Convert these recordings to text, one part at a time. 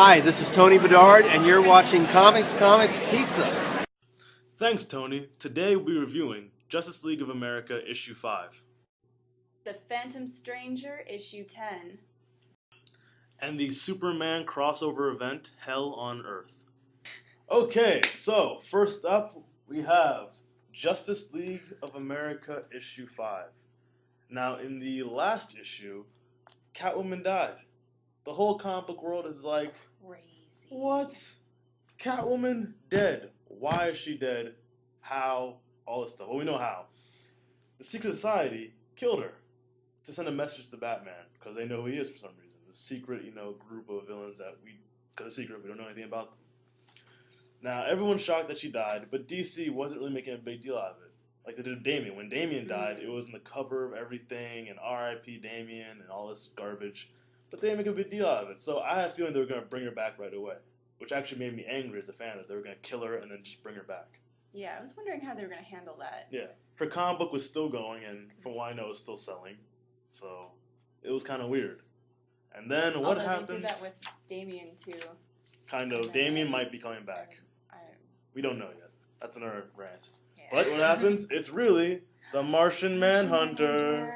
Hi, this is Tony Bedard, and you're watching Comics Pizza. Thanks, Tony. Today we'll be reviewing Justice League of America Issue 5. The Phantom Stranger, Issue 10. And the Superman crossover event, Hell on Earth. Okay, so first up we have Justice League of America Issue 5. Now, in the last issue, Catwoman died. The whole comic book world is like, Crazy. what? Catwoman dead. Why is she dead? How? All this stuff. Well, we know how. The Secret Society killed her to send a message to Batman because they know who he is for some reason. The secret, group of villains that because it's secret, we don't know anything about them. Now, everyone's shocked that she died, but DC wasn't really making a big deal out of it. Like they did with Damian. When Damian died, it was in the cover of everything, and R.I.P. Damian, and all this garbage. But they didn't make a big deal out of it. So I had a feeling they were going to bring her back right away, which actually made me angry as a fan that they were going to kill her and then just bring her back. Yeah, I was wondering how they were going to handle that. Yeah. Her comic book was still going, and from what I know, it's still selling. So it was kind of weird. And then what happens? They did that with Damian, too. Kind of. Damian might be coming back. We don't know yet. That's another rant. Yeah. But what happens? It's really the Martian Manhunter.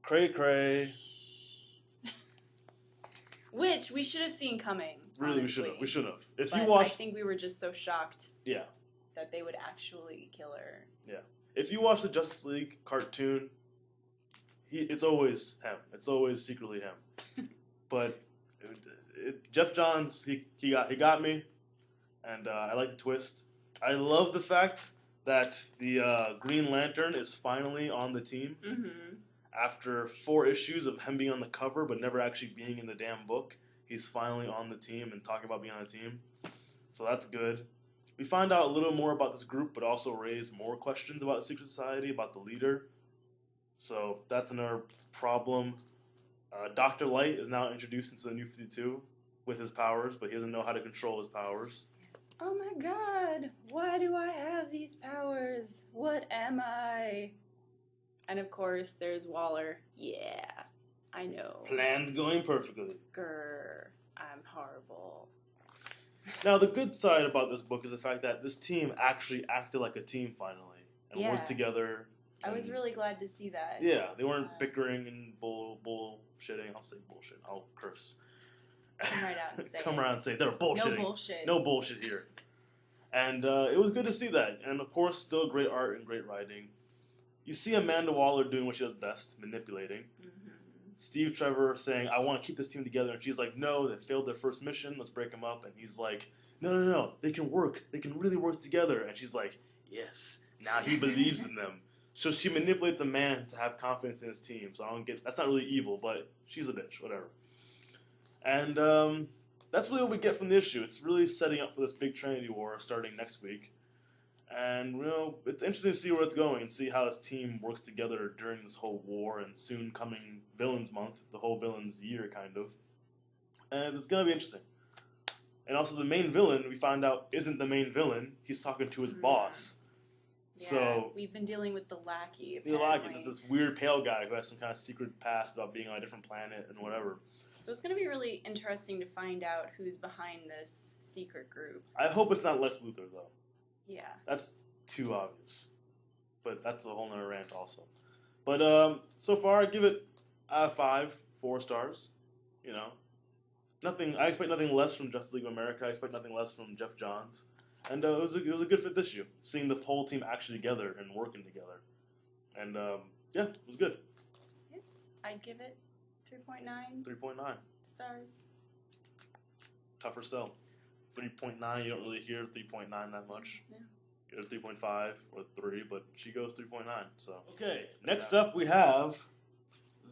Cray cray. Which we should have seen coming. Really, honestly. we should have. If But you watched, I think we were just so shocked. Yeah. That they would actually kill her. Yeah. If you watch the Justice League cartoon, it's always him. It's always secretly him. But Jeff Johns, he got me, and I like the twist. I love the fact that the Green Lantern is finally on the team. Mm-hmm. After 4 issues of him being on the cover but never actually being in the damn book, he's finally on the team and talking about being on the team. So that's good. We find out a little more about this group, but also raise more questions about the Secret Society, about the leader. So that's another problem. Dr. Light is now introduced into the New 52 with his powers, but he doesn't know how to control his powers. Oh my god, why do I have these powers? What am I? And of course, there's Waller. Yeah, I know. Plans going perfectly. Grr, I'm horrible. Now, the good side about this book is the fact that this team actually acted like a team finally and worked together. I was really glad to see that. Yeah, they weren't bickering and bullshitting. I'll say bullshit. I'll curse. Come right out and say Come it. around and say they're bullshitting. No bullshit. No bullshit here. And it was good to see that. And of course, still great art and great writing. You see Amanda Waller doing what she does best, manipulating. Mm-hmm. Steve Trevor saying, I want to keep this team together. And she's like, no, they failed their first mission. Let's break them up. And he's like, no. They can work. They can really work together. And she's like, yes. Now he believes in them. So she manipulates a man to have confidence in his team. So I don't get, that's not really evil, but she's a bitch, whatever. And that's really what we get from the issue. It's really setting up for this big Trinity War starting next week. And, it's interesting to see where it's going and see how this team works together during this whole war and soon coming Villains Month, the whole Villains Year, kind of. And it's going to be interesting. And also the main villain, we find out, isn't the main villain. He's talking to his boss. Yeah, so we've been dealing with the lackey, apparently. The lackey, it's this weird pale guy who has some kind of secret past about being on a different planet and whatever. So it's going to be really interesting to find out who's behind this secret group. I hope it's not Lex Luthor, though. Yeah. That's too obvious. But that's a whole nother rant also. But so far, I give it out of 5, 4 stars. Nothing. I expect nothing less from Justice League of America. I expect nothing less from Jeff Johns. And it was a good fit this issue. Seeing the whole team actually together and working together. And it was good. Yeah, I'd give it 3.9. 3.9 stars. Tougher sell. 3.9, you don't really hear 3.9 that much. Yeah. You go 3.5 or 3, but she goes 3.9. So okay, next up we have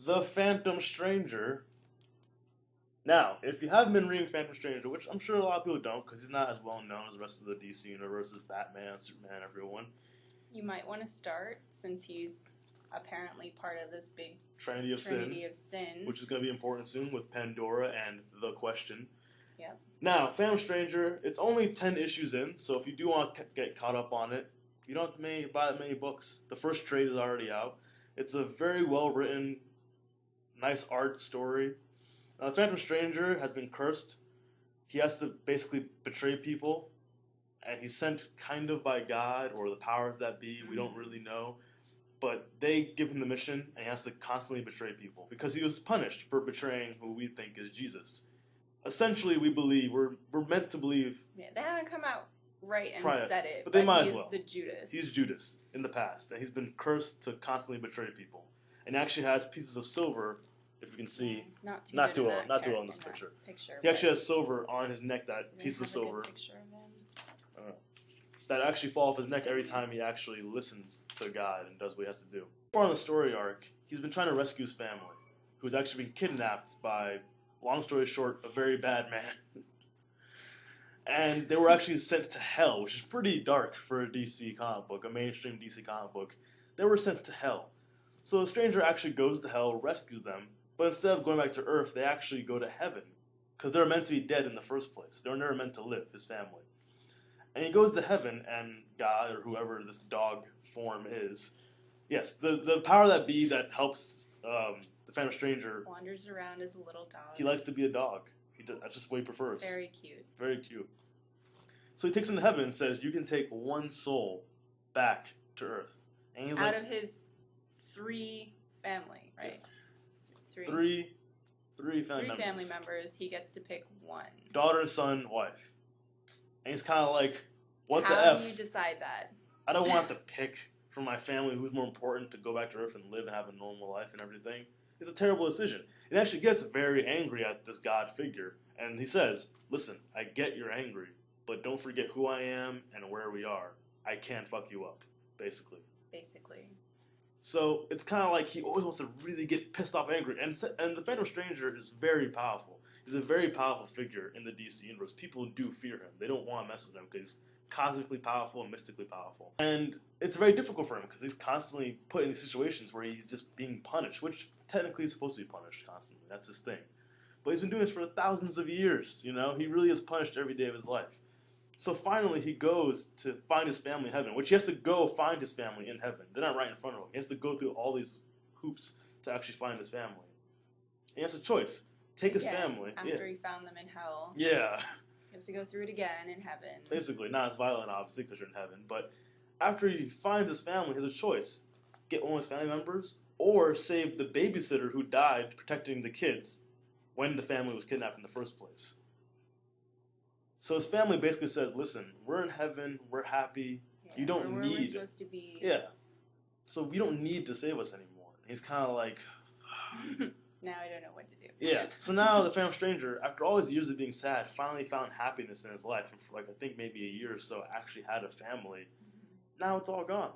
The Phantom Stranger. Now, if you haven't been reading Phantom Stranger, which I'm sure a lot of people don't, because he's not as well known as the rest of the DC universe, as Batman, Superman, everyone. You might want to start, since he's apparently part of this big Trinity of Sin, which is going to be important soon with Pandora and The Question. Yeah. Now, Phantom Stranger, it's only 10 issues in, so if you do want to get caught up on it, you don't have to buy that many books. The first trade is already out. It's a very well-written, nice art story. Phantom Stranger has been cursed he has to basically betray people, and he's sent kind of by God or the powers that be. We don't really know. But they give him the mission, and he has to constantly betray people because he was punished for betraying who we think is Jesus. Essentially, we believe, we're meant to believe. Yeah, they haven't come out right and Prior, said it, but they might he's as well. the Judas. He's Judas in the past, and he's been cursed to constantly betray people. And he actually has pieces of silver, if you can see. Not too well in this picture. He actually has silver on his neck, that piece of silver. That actually fall off his neck every time he actually listens to God and does what he has to do. Far in the story arc, he's been trying to rescue his family, who's actually been kidnapped by, long story short, a very bad man. And they were actually sent to hell, which is pretty dark for a DC comic book, a mainstream DC comic book. They were sent to hell. So a stranger actually goes to hell, rescues them, but instead of going back to Earth, they actually go to heaven, because they're meant to be dead in the first place. They were never meant to live, his family. And he goes to heaven, and God, or whoever this dog form is, yes, the power that be that helps the Phantom Stranger, wanders around as a little dog. He likes to be a dog. That's just what he prefers. Very cute. Very cute. So he takes him to heaven and says, you can take one soul back to Earth. And he's out of his 3 family, right? Yeah. Three family members. He gets to pick one. Daughter, son, wife. And he's kind of like, what the F? How do you decide that? I don't want to pick from my family who's more important to go back to Earth and live and have a normal life and everything. It's a terrible decision. It actually gets very angry at this God figure. And he says, listen, I get you're angry, but don't forget who I am and where we are. I can't fuck you up, basically. So it's kind of like he always wants to really get pissed off angry. And the Phantom Stranger is very powerful. He's a very powerful figure in the DC universe. People do fear him. They don't want to mess with him because he's cosmically powerful and mystically powerful. And it's very difficult for him because he's constantly put in these situations where he's just being punished, which technically he's supposed to be punished constantly. That's his thing. But he's been doing this for thousands of years, you know? He really is punished every day of his life. So finally he goes to find his family in heaven, which he has to go find his family in heaven. They're not right in front of him. He has to go through all these hoops to actually find his family. And he has a choice. Take his family. After he found them in hell. Yeah. He has to go through it again in heaven. Basically, not as violent, obviously, because you're in heaven. But after he finds his family, he has a choice. Get one of his family members, or save the babysitter who died protecting the kids when the family was kidnapped in the first place. So his family basically says, listen, we're in heaven, we're happy, you don't need... We're supposed to be... Yeah. So we don't need to save us anymore. He's kind of like... Now I don't know what to do. Yeah. So now the Phantom Stranger, after all his years of being sad, finally found happiness in his life. And for I think maybe a year or so, actually had a family. Now it's all gone.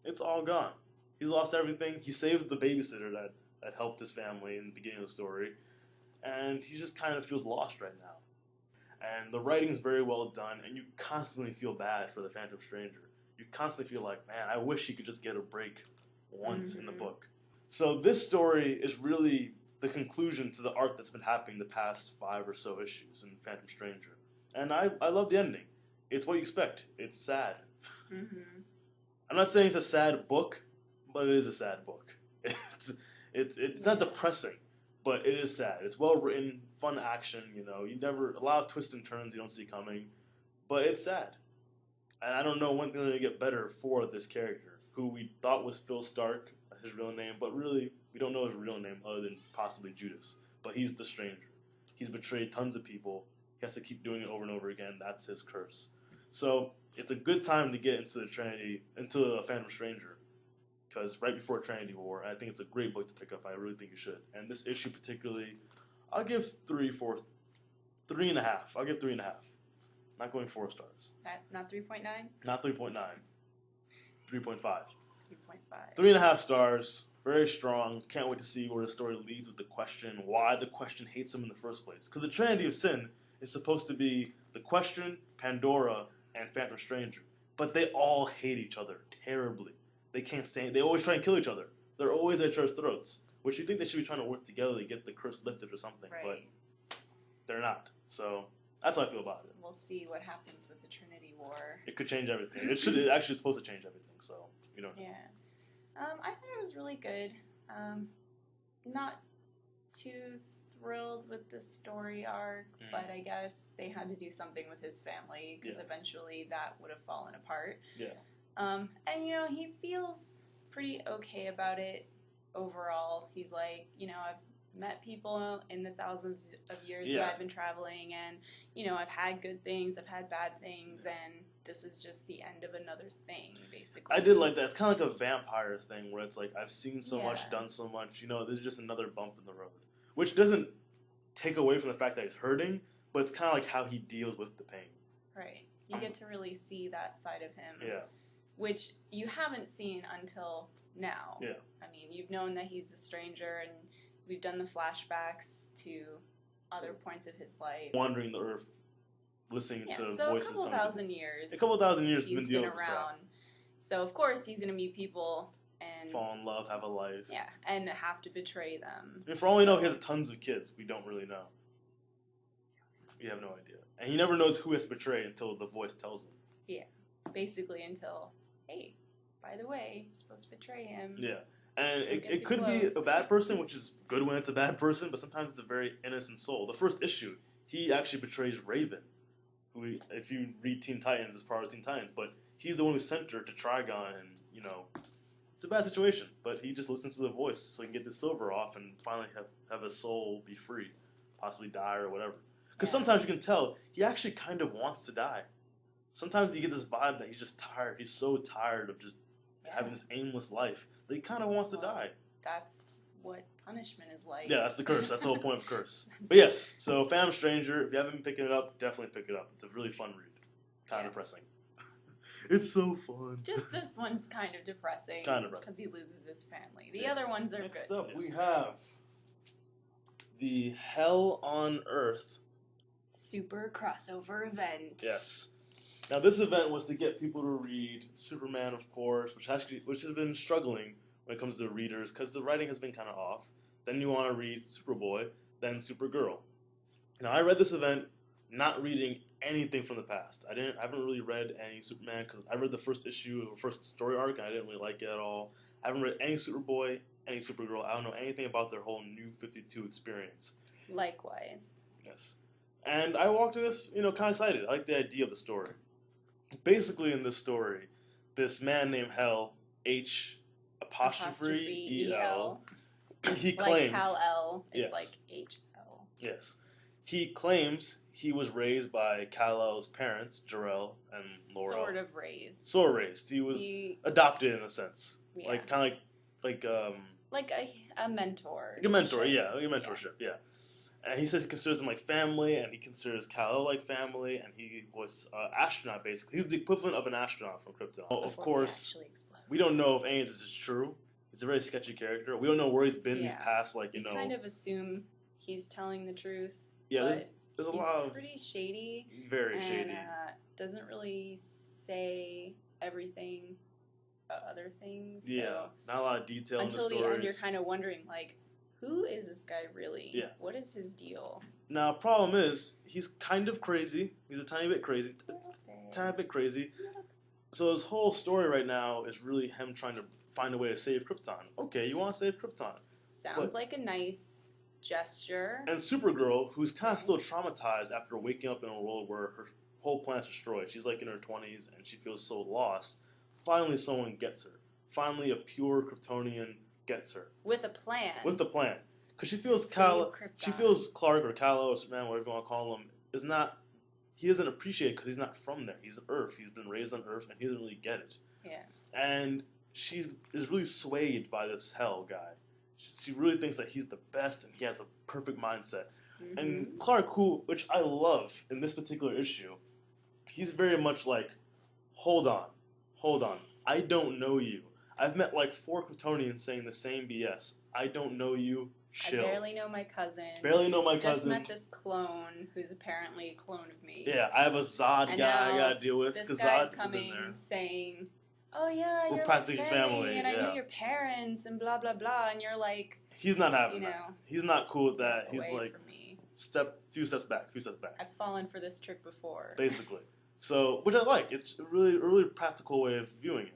It's all gone. He's lost everything. He saves the babysitter that helped his family in the beginning of the story. And he just kind of feels lost right now. And the writing is very well done, and you constantly feel bad for the Phantom Stranger. You constantly feel like, man, I wish he could just get a break once in the book. So this story is really the conclusion to the arc that's been happening the past 5 or so issues in Phantom Stranger. And I love the ending. It's what you expect. It's sad. I'm not saying it's a sad book, but it is a sad book. It's not depressing, but it is sad. It's well written, fun action, you know. A lot of twists and turns you don't see coming, but it's sad. And I don't know when things are going to get better for this character, who we thought was Phil Stark, his real name, but really, we don't know his real name other than possibly Judas. But he's the Stranger. He's betrayed tons of people. He has to keep doing it over and over again. That's his curse. So it's a good time to get into the Phantom Stranger, because right before Trinity War, I think it's a great book to pick up. I really think you should. And this issue particularly, I'll give 3.5. I'll give 3.5. Not going 4 stars. Okay. Not 3.9? Not 3.9. 3.5. 3.5. 3.5 stars. Very strong. Can't wait to see where the story leads with the Question, why the Question hates him in the first place. Because the Trinity of Sin is supposed to be the Question, Pandora, and Phantom Stranger. But they all hate each other terribly. They can't stand. They always try and kill each other. They're always at each other's throats. Which you think they should be trying to work together to get the curse lifted or something. Right. But they're not. So that's how I feel about it. We'll see what happens with the Trinity War. It could change everything. It actually is supposed to change everything. So you don't know. Yeah. I thought it was really good. Not too thrilled with the story arc, but I guess they had to do something with his family because eventually that would have fallen apart. Yeah. And he feels pretty okay about it overall. He's like, I've met people in the thousands of years that I've been traveling, and I've had good things, I've had bad things, and this is just the end of another thing, basically. I did like that. It's kind of like a vampire thing where it's like, I've seen so much, done so much, this is just another bump in the road. Which doesn't take away from the fact that he's hurting, but it's kind of like how he deals with the pain. Right. You get to really see that side of him. Yeah. Which you haven't seen until now. Yeah. I mean, you've known that he's a stranger, and we've done the flashbacks to other points of his life. Wandering the earth, listening to voices. So a couple thousand years. A couple thousand years he's been dealing with this crap. Around. So, of course, he's going to meet people and fall in love, have a life. Yeah, and have to betray them. And for all we know, he has tons of kids. We don't really know. We have no idea. And he never knows who he has to betray until the voice tells him. Yeah. Basically until, hey, by the way, you're supposed to betray him. Yeah. And it could be a bad person, which is good when it's a bad person, but sometimes it's a very innocent soul. The first issue, he actually betrays Raven, who, if you read Teen Titans, is part of Teen Titans, but he's the one who sent her to Trigon, and, it's a bad situation, but he just listens to the voice so he can get the silver off and finally have his soul be free, possibly die or whatever. Because sometimes you can tell he actually kind of wants to die. Sometimes you get this vibe that he's just tired. He's so tired of just having this aimless life that he kind of wants to die. That's what punishment is like. Yeah, that's the curse. That's the whole point of curse. But yes, so Phantom Stranger, if you haven't been picking it up, definitely pick it up. It's a really fun read. Kind of depressing. It's so fun. Just this one's kind of depressing. Kind of depressing. Because he loses his family. The other ones are Next good. Up, we have the Hell on Earth super crossover event. Yes. Now this event was to get people to read Superman, of course, which has been struggling when it comes to readers because the writing has been kind of off. Then you want to read Superboy, then Supergirl. Now I read this event not reading anything from the past. I haven't really read any Superman because I read the first issue of the first story arc and I didn't really like it at all. I haven't read any Superboy, any Supergirl. I don't know anything about their whole New 52 experience. Likewise. Yes. And I walked in this, kind of excited. I like the idea of the story. Basically, in this story, this man named Hell, H''E''L, he claims... Like Kal-El, it's yes. like H-L. Yes. He claims he was raised by Kal-El's parents, Jor-El and Laurel. Sort of raised. Sort of raised. He was adopted in a sense. Yeah. Like, kind of like a mentor. Like a mentor, yeah. Like a mentorship, yeah. And he says he considers them like family, and he considers Kal-El like family, and he was an astronaut, basically. He's the equivalent of an astronaut from Krypton. Of course, we don't know if any of this is true. He's a very sketchy character. We don't know where he's been these past, you kind of assume he's telling the truth. Yeah, there's a lot of... He's pretty shady. Very shady. Doesn't really say everything about other things. Yeah, so not a lot of detail in the stories. Until the end, you're kind of wondering, like, who is this guy really? Yeah. What is his deal? Now, problem is, he's kind of crazy. He's a tiny bit crazy. Tiny bit crazy. So his whole story right now is really him trying to find a way to save Krypton. Okay, you want to save Krypton. Sounds like a nice gesture. And Supergirl, who's kind of still traumatized after waking up in a world where her whole planet's destroyed. She's like in her 20s and she feels so lost. Finally, someone gets her. Finally, a pure Kryptonian gets her. With a plan. With the plan. Because she feels Clark or Kal-El or Superman, whatever you want to call him, he doesn't appreciate it because he's not from there. He's Earth. He's been raised on Earth and he doesn't really get it. Yeah. And she is really swayed by this Hell guy. She really thinks that he's the best and he has a perfect mindset. Mm-hmm. And Clark, which I love in this particular issue, he's very much like, hold on, I don't know you. I've met like 4 Kryptonians saying the same BS. I don't know you. Chill. I barely know my cousin. Just Just met this clone who's apparently a clone of me. Yeah, I have a Zod guy I gotta deal with. This guy's coming saying, oh yeah, you're practically like family, and I know your parents and blah blah blah, and you're like, he's not having that. He's not cool with that. He's like, few steps back. I've fallen for this trick before. Basically. So, which I like. It's a really practical way of viewing it.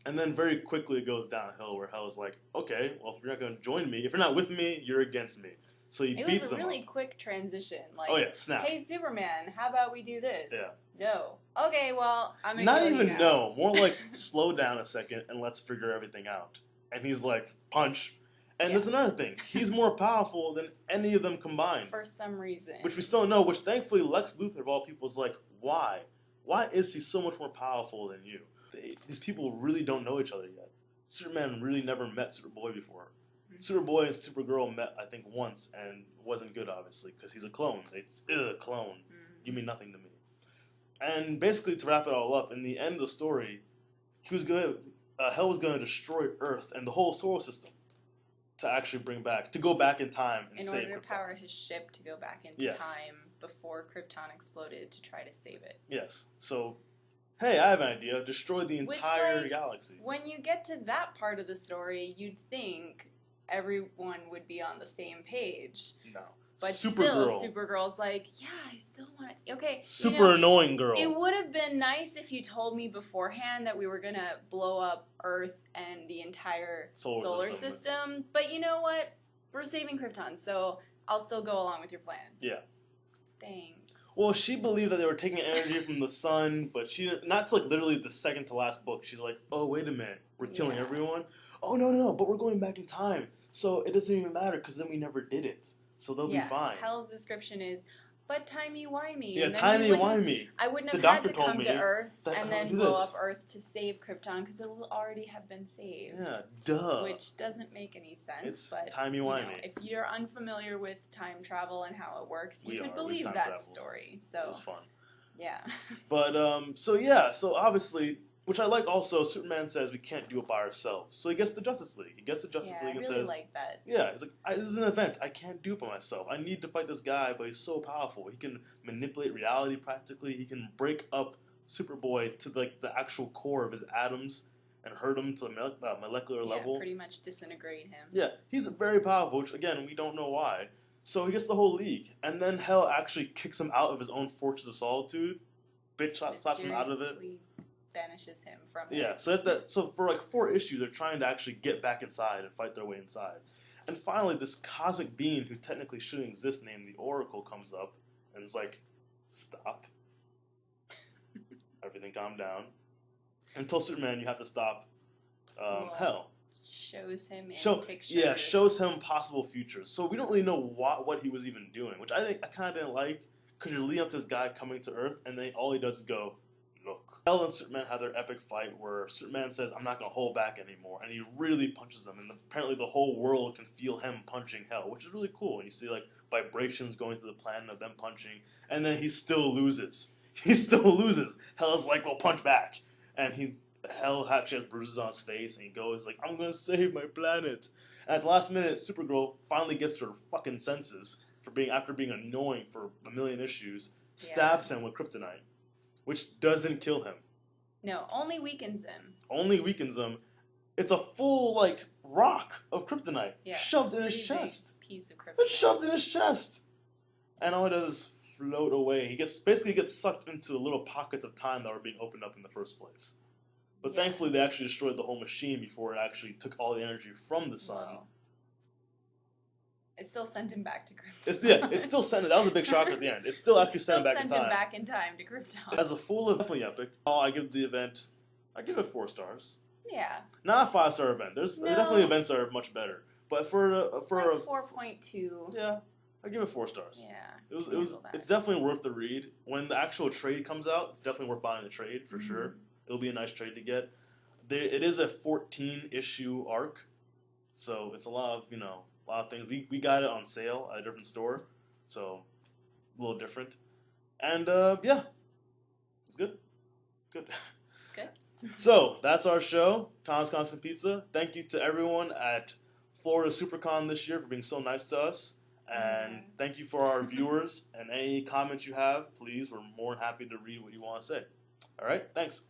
And then very quickly it goes downhill where Hell is like, okay, well, if you're not going to join me, if you're not with me, you're against me. So he It beats was a them really up. quick transition. Like, Oh yeah, snap. hey Superman, how about we do this? Yeah. No. Okay, well, I'm gonna Not kill you even now. no. More like slow down a second and let's figure everything out. And he's like, punch. And Yeah. there's another thing. He's more powerful than any of them combined. For some reason. Which we still don't know, which thankfully Lex Luthor of all people is like, why? Why is he so much more powerful than you? These people really don't know each other yet. Superman really never met Superboy before. Superboy and Supergirl met, I think, once and wasn't good, obviously, because he's a clone. It's a clone. You mean nothing to me. And basically, to wrap it all up, in the end of the story, he was going. Hell was going to destroy Earth and the whole solar system to actually to go back in time and save Krypton. In order to power his ship to go back into time before Krypton exploded to try to save it. Yes. So, hey, I have an idea. Destroy the entire galaxy. When you get to that part of the story, you'd think everyone would be on the same page. No. But Supergirl. still, Supergirl's like, yeah, I still want to... Okay, Super annoying girl. It would have been nice if you told me beforehand that we were going to blow up Earth and the entire solar system. But you know what? We're saving Krypton, so I'll still go along with your plan. Yeah. Thanks. Well, she believed that they were taking energy from the sun, but not like literally the second to last book. She's like, oh, wait a minute. We're killing everyone? Oh, no, but we're going back in time. So it doesn't even matter because then we never did it. So they'll be fine. Hell's description is, but timey-wimey. Yeah, timey-wimey. I wouldn't have had to come to Earth and then blow up this. Earth to save Krypton because it will already have been saved. Yeah, duh. Which doesn't make any sense. It's but timey-wimey. If you're unfamiliar with time travel and how it works, you could believe that story. So it was fun. Yeah. But, so obviously... Which I like also, Superman says we can't do it by ourselves. So he gets the Justice League. He gets the Justice League and I really says... like that. Yeah, he's like, this is an event. I can't do it by myself. I need to fight this guy, but he's so powerful. He can manipulate reality practically. He can break up Superboy to like the actual core of his atoms and hurt him to a molecular level. Pretty much disintegrate him. Yeah, he's very powerful, which again, we don't know why. So he gets the whole league. And then Hell actually kicks him out of his own Fortress of Solitude. Bitch slaps him out of it. Banishes him from it. Yeah, so for like 4 issues, they're trying to actually get back inside and fight their way inside. And finally, this cosmic being who technically shouldn't exist, named the Oracle, comes up and is like, stop. Everything calm down. And tell Superman you have to stop Hell. Shows him in pictures. Yeah, shows him possible futures. So we don't really know what he was even doing, which I kind of didn't like, because you're leading up to this guy coming to Earth, and then all he does is go, look. Hell and Superman have their epic fight where Superman says, I'm not going to hold back anymore, and he really punches him, and apparently the whole world can feel him punching Hell, which is really cool. And you see like vibrations going through the planet of them punching, and then he still loses. He still loses. Hell's like, well, punch back. And Hell actually has bruises on his face, and he goes like, I'm going to save my planet. And at the last minute, Supergirl finally gets to her fucking senses after being annoying for a million issues, stabs him with kryptonite. Which doesn't kill him. No, only weakens him. Only weakens him. It's a full, like, rock of kryptonite shoved in his chest. Piece of kryptonite. It's shoved in his chest. And all it does is float away. He basically gets sucked into the little pockets of time that were being opened up in the first place. But thankfully, they actually destroyed the whole machine before it actually took all the energy from the sun. Wow. It still sent him back to Krypton. It's still sent him. That was a big shock at the end. It still actually sent him back in time. Sent him back in time to Krypton. As a full event, definitely epic. I give the event, I give it 4 stars. Yeah. Not a 5-star event. There's definitely events that are much better. But for a 4.2. Yeah, I give it 4 stars. Yeah. It's definitely worth the read. When the actual trade comes out, it's definitely worth buying the trade for sure. It'll be a nice trade to get. It is a 14-issue arc, so it's a lot of things. We got it on sale at a different store, so a little different. And it's good. Good. So that's our show, Comics, Comics, and Pizza. Thank you to everyone at Florida SuperCon this year for being so nice to us. And thank you for our viewers. And any comments you have, please, we're more than happy to read what you want to say. All right, thanks.